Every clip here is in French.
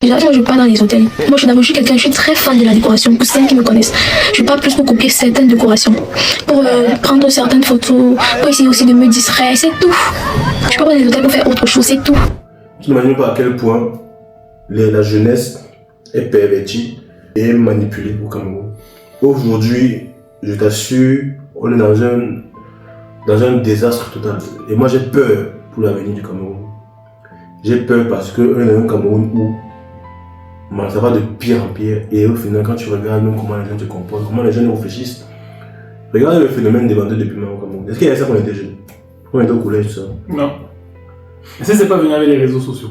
Déjà, moi, je vais pas dans les hôtels. Moi, je suis quelqu'un, je suis très fan de la décoration. Pour certains qui me connaissent, je pars plus pour copier certaines décorations, pour prendre certaines photos, pour essayer aussi de me distraire, c'est tout. Je peux pas dans les hôtels pour faire autre chose, c'est tout. Tu n'imagines pas à quel point la jeunesse est pervertie et manipulée au Cameroun. Aujourd'hui, je t'assure, on est dans un désastre total. Et moi, j'ai peur pour l'avenir du Cameroun. J'ai peur parce qu'on est dans un Cameroun où ça va de pire en pire. Et au final, quand tu regardes même comment les gens se comportent, comment les jeunes réfléchissent, regarde le phénomène des vendeurs de piments au Cameroun. Est-ce qu'il y a ça quand on était jeunes? Quand on était au collège, tout ça? Non. Est-ce que c'est pas venu avec les réseaux sociaux?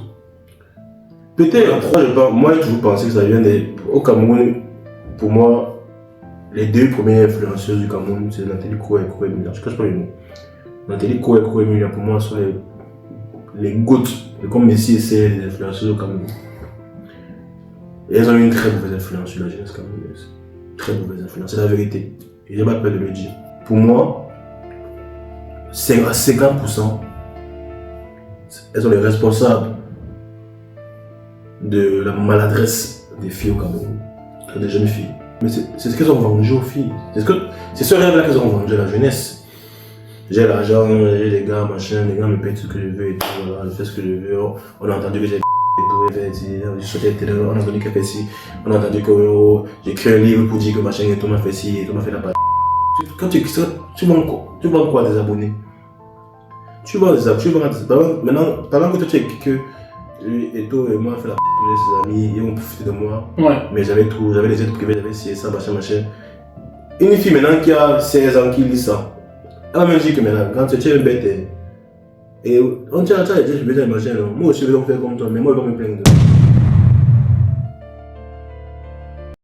Peut-être. Moi, j'ai toujours pensé que ça vient au Cameroun. Pour moi, les deux premières influenceuses du Cameroun, c'est Nathalie Koé et Koé Miller. Je ne cache pas les mots. Nathalie Koé et Koé Miller, pour moi, sont les gouttes, comme Messi et c'est les influenceuses au Cameroun. Et elles ont eu une très mauvaise influence sur la jeunesse camerounaise. Très mauvaise influence, c'est la vérité. Et j'ai pas peur de le dire. Pour moi, c'est à 50%, elles sont les responsables de la maladresse des filles au Cameroun, des jeunes filles. Mais c'est ce qu'elles ont vendu aux filles. C'est ce rêve-là qu'elles ont vendu à la jeunesse. J'ai l'argent, j'ai les gars, machin, les gars me payent ce que je veux et tout, voilà, je fais ce que je veux. On a entendu que j'ai je sautais télé, on a entendu qu'elle fait ci, on a entendu que j'ai écrit un livre pour dire que machin et tout m'a fait ci et tout m'a fait la patte. Quand tu vends quoi des abonnés? Tu vends des abonnés, maintenant, pendant que tu écris que Eto et moi on fait la p*** pour ses amis et on profite de moi, ouais. Mais j'avais tout, j'avais les aides privées, j'avais ci et ça, machin. Une fille maintenant qui a 16 ans qui lit ça, elle m'a même dit que maintenant, quand tu es bête, et on tient à ça, je vais dire machin, moi aussi je vais faire comme toi, mais moi je vais pas me plaindre.